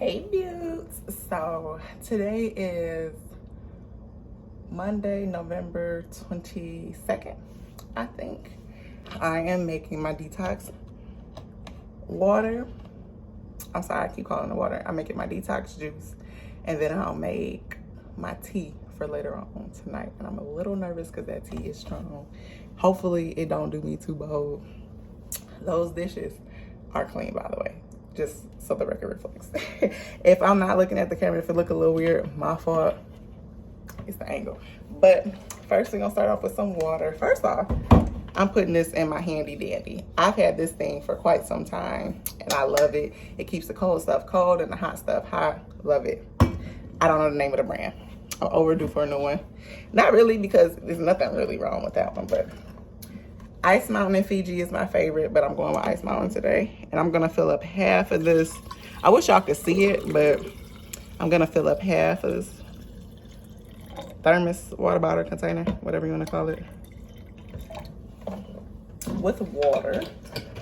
Hey Beaut. So today is Monday, November 22nd, I think. I am making my detox water. I'm sorry, I keep calling it water. I'm making my detox juice, and then I'll make my tea for later on tonight. And I'm a little nervous because that tea is strong. Hopefully it don't do me too bold. Those dishes are clean, by the way, just so the record reflects. If I'm not looking at the camera, if it look a little weird, my fault. It's the angle. But first we're gonna start off with some water. First off, I'm putting this in my handy dandy. I've had this thing for quite some time and I love it. It keeps the cold stuff cold and the hot stuff hot. Love it. I don't know the name of the brand. I'm overdue for a new one. Not really, because there's nothing really wrong with that one, but Ice Mountain in Fiji is my favorite, but I'm going with Ice Mountain today. And I'm gonna fill up half of this. I wish y'all could see it, but I'm gonna fill up half of this thermos water bottle container, whatever you wanna call it, with water.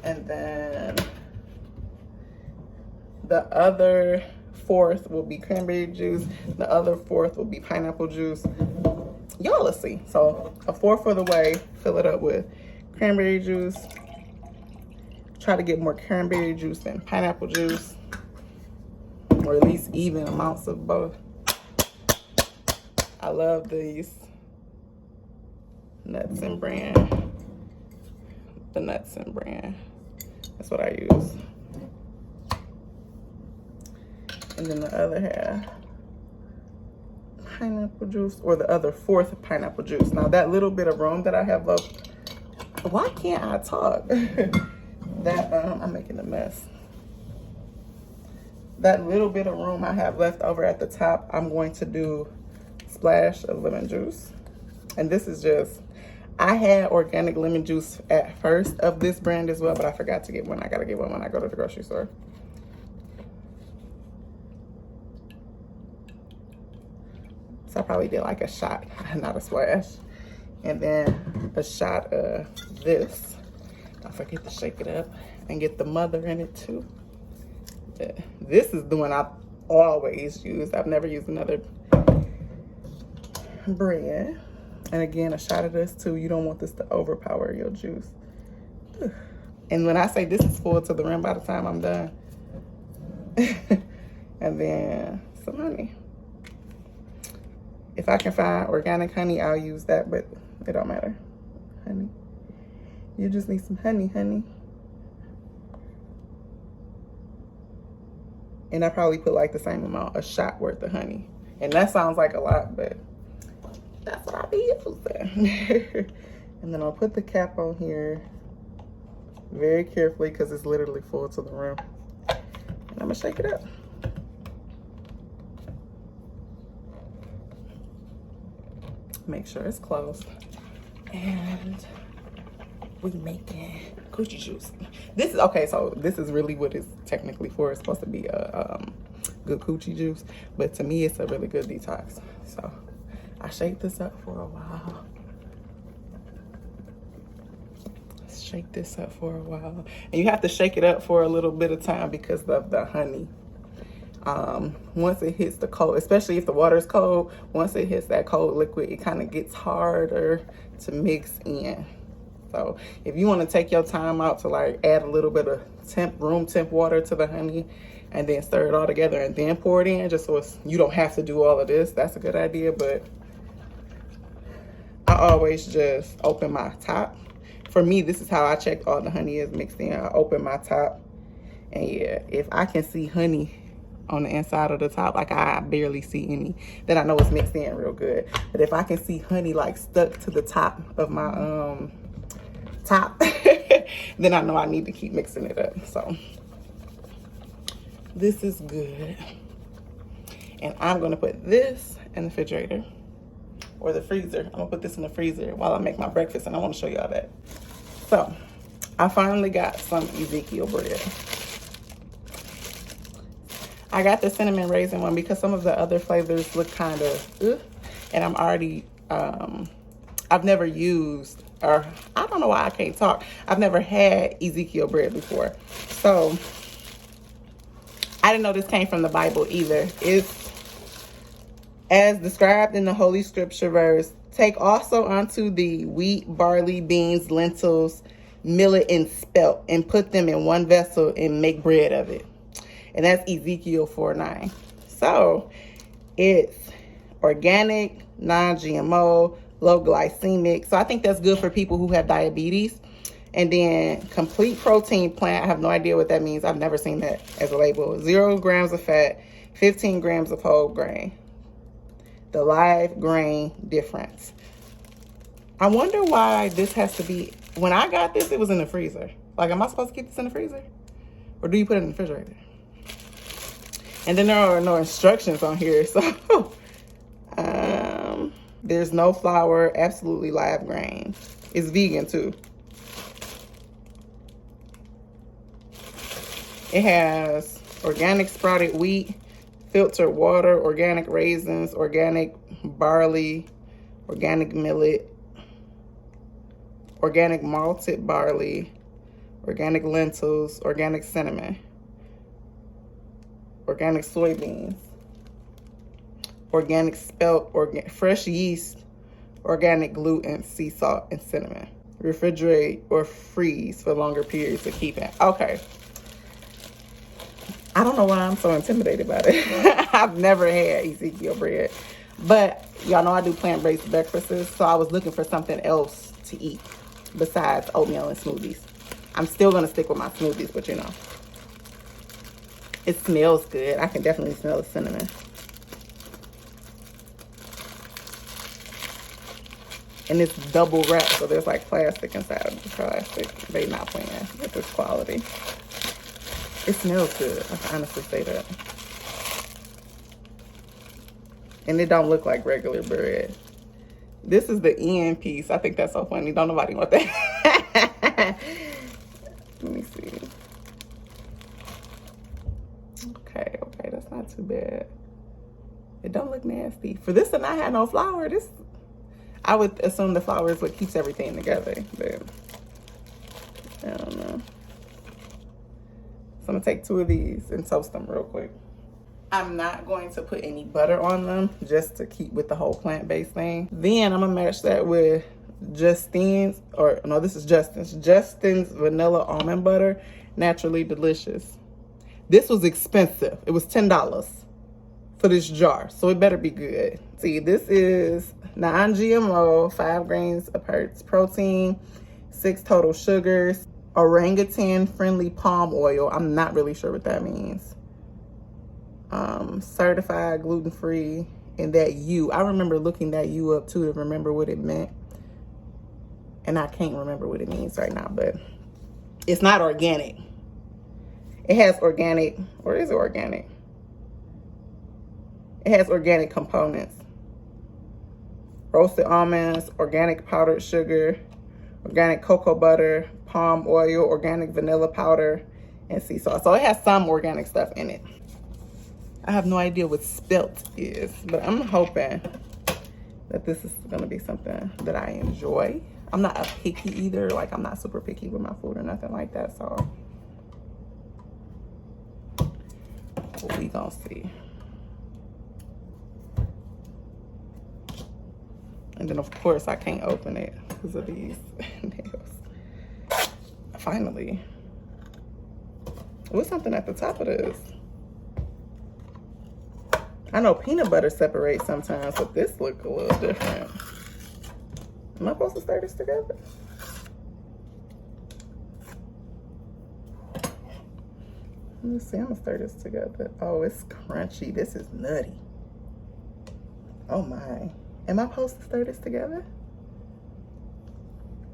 And then the other fourth will be cranberry juice. The other fourth will be pineapple juice. Y'all will see. So a fourth of the way, fill it up with cranberry juice. Try to get more cranberry juice than pineapple juice, or at least even amounts of both. I love these nuts and bran. The nuts and bran. That's what I use. And then the other half, pineapple juice, or the other fourth pineapple juice. Now that little bit of room that I have left, why can't I talk? I'm making a mess. That little bit of room I have left over at the top, I'm going to do a splash of lemon juice. And this is just, I had organic lemon juice at first of this brand as well, but I forgot to get one. I gotta get one when I go to the grocery store. So I probably did like a shot, not a splash. And then a shot of this. Don't forget to shake it up and get the mother in it too. This is the one I've always used. I've never used another brand. And again, a shot of this too. You don't want this to overpower your juice. And when I say this is full to the rim by the time I'm done. And then some honey. If I can find organic honey, I'll use that, but it don't matter. Honey. You just need some honey. And I probably put like the same amount, a shot worth of honey. And that sounds like a lot, but that's what I'll be using. And then I'll put the cap on here very carefully because it's literally full to the rim. And I'm gonna shake it up. Make sure it's closed. And we making coochie juice. This is okay, so this is really what it's technically for. It's supposed to be a good coochie juice, but to me it's a really good detox. So I shake this up for a while. Shake this up for a while. And you have to shake it up for a little bit of time because of the honey. Once it hits the cold, especially if the water is cold, once it hits that cold liquid, it kind of gets harder to mix in. So if you want to take your time out to like add a little bit of room temp water to the honey and then stir it all together and then pour it in, just so you don't have to do all of this, that's a good idea. But I always just open my top. For me, this is how I check all the honey is mixed in. I open my top, and yeah, if I can see honey on the inside of the top, like I barely see any, then I know it's mixed in real good. But if I can see honey like stuck to the top of my top, then I know I need to keep mixing it up. So this is good. And I'm gonna put this in the refrigerator or the freezer. I'm gonna put this in the freezer while I make my breakfast, and I wanna show y'all that. So I finally got some Ezekiel bread. I got the cinnamon raisin one because some of the other flavors look kind of, and I'm already, I've never used, or I don't know why I can't talk. I've never had Ezekiel bread before. So I I didn't know this came from the Bible either. It's as described in the Holy Scripture verse, take also unto thee wheat, barley, beans, lentils, millet, and spelt, and put them in one vessel and make bread of it. And that's Ezekiel 4:9. So it's organic, non-GMO, low glycemic. So I think that's good for people who have diabetes. And then complete protein plant. I have no idea what that means. I've never seen that as a label. 0 grams of fat, 15 grams of whole grain. The live grain difference. I wonder why this has to be, when I got this, it was in the freezer. Like, am I supposed to keep this in the freezer? Or do you put it in the refrigerator? And then there are no instructions on here. So, there's no flour, absolutely live grain. It's vegan too. It has organic sprouted wheat, filtered water, organic raisins, organic barley, organic millet, organic malted barley, organic lentils, organic cinnamon, organic soybeans, organic spelt, fresh yeast, organic gluten, sea salt, and cinnamon. Refrigerate or freeze for longer periods to keep it. Okay. I don't know why I'm so intimidated by it. I've never had Ezekiel bread. But y'all know I do plant-based breakfasts, so I was looking for something else to eat besides oatmeal and smoothies. I'm still going to stick with my smoothies, but you know. It smells good. I can definitely smell the cinnamon. And it's double wrapped, so there's like plastic inside of the plastic. They not playing with this quality. It smells good. I can honestly say that. And it don't look like regular bread. This is the end piece. I think that's so funny. Don't nobody want that. Let me see. Okay, that's not too bad. It don't look nasty. For this to not have no flour, I would assume the flour is what keeps everything together, but I don't know. So I'm gonna take 2 of these and toast them real quick. I'm not going to put any butter on them just to keep with the whole plant-based thing. Then I'm gonna match that with Justin's vanilla almond butter, naturally delicious. This was expensive. It was $10 for this jar, so it better be good. See, this is non-GMO, 5 grains of protein, 6 total sugars, orangutan-friendly palm oil. I'm not really sure what that means. Certified gluten-free, and that U. I remember looking that U up too to remember what it meant. And I can't remember what it means right now, but it's not organic. It has organic, or is it organic? It has organic components. Roasted almonds, organic powdered sugar, organic cocoa butter, palm oil, organic vanilla powder, and sea salt. So it has some organic stuff in it. I have no idea what spelt is, but I'm hoping that this is gonna be something that I enjoy. I'm not a picky either. Like, I'm not super picky with my food or nothing like that, so we gonna see. And then of course I can't open it because of these nails. Finally. What's something at the top of this? I know peanut butter separates sometimes, but this look a little different. Am I supposed to stir this together? Let me see, I'm gonna stir this together. Oh, it's crunchy. This is nutty. Oh my. Am I supposed to stir this together?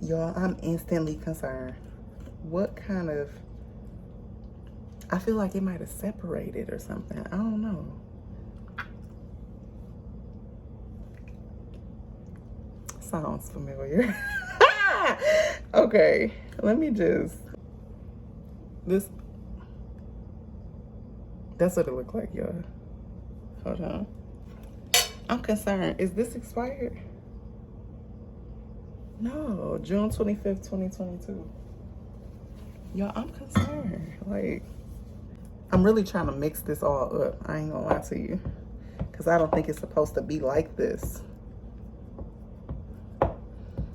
Y'all, I'm instantly concerned. What kind of... I feel like it might have separated or something. I don't know. Sounds familiar. Okay, let me just... That's what it looked like, y'all. Hold on. I'm concerned. Is this expired? No, June 25th, 2022. Y'all, I'm concerned. Like, I'm really trying to mix this all up. I ain't gonna lie to you. Because I don't think it's supposed to be like this.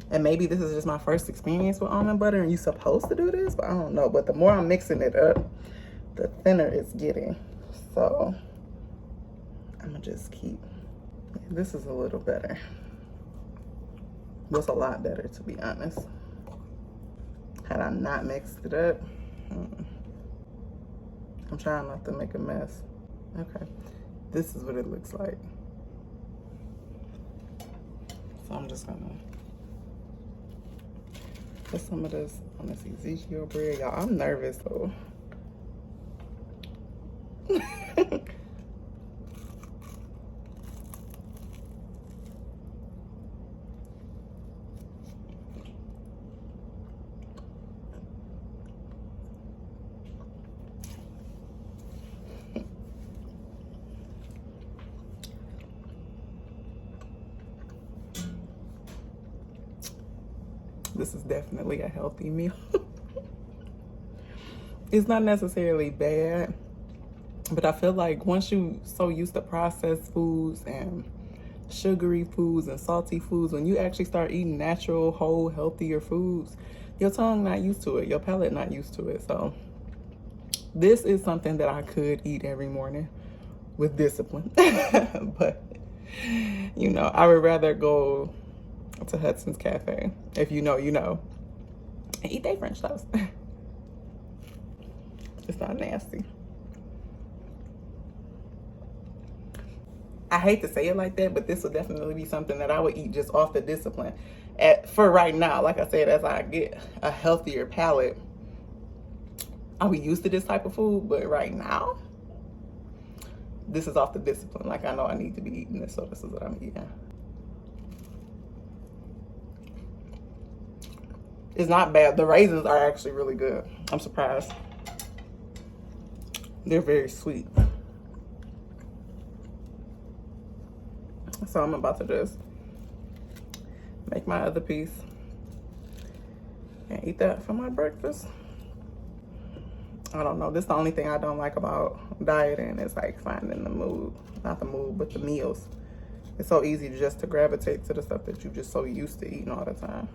And maybe this is just my first experience with almond butter and you're supposed to do this, but I don't know. But the more I'm mixing it up, the thinner it's getting. So I'm gonna just keep, this is a little better. Was a lot better, to be honest. Had I not mixed it up, I'm trying not to make a mess. Okay, this is what it looks like. So I'm just gonna put some of this on this Ezekiel bread. Y'all, I'm nervous though. This is definitely a healthy meal. It's not necessarily bad, but I feel like once you so used to processed foods and sugary foods and salty foods, when you actually start eating natural, whole, healthier foods, your tongue not used to it, your palate not used to it. So this is something that I could eat every morning with discipline. But, you know, I would rather go to Hudson's Cafe, if you know, you know, and eat their French toast. It's not nasty. I hate to say it like that, but this would definitely be something that I would eat just off the discipline. For right now, like I said, as I get a healthier palate, I'll be used to this type of food, but right now, this is off the discipline. Like, I know I need to be eating this, so this is what I'm eating. It's not bad. The raisins are actually really good. I'm surprised. They're very sweet. So I'm about to just make my other piece and eat that for my breakfast. I don't know. This is the only thing I don't like about dieting is like finding the mood. Not the mood, but the meals. It's so easy just to gravitate to the stuff that you're just so used to eating all the time.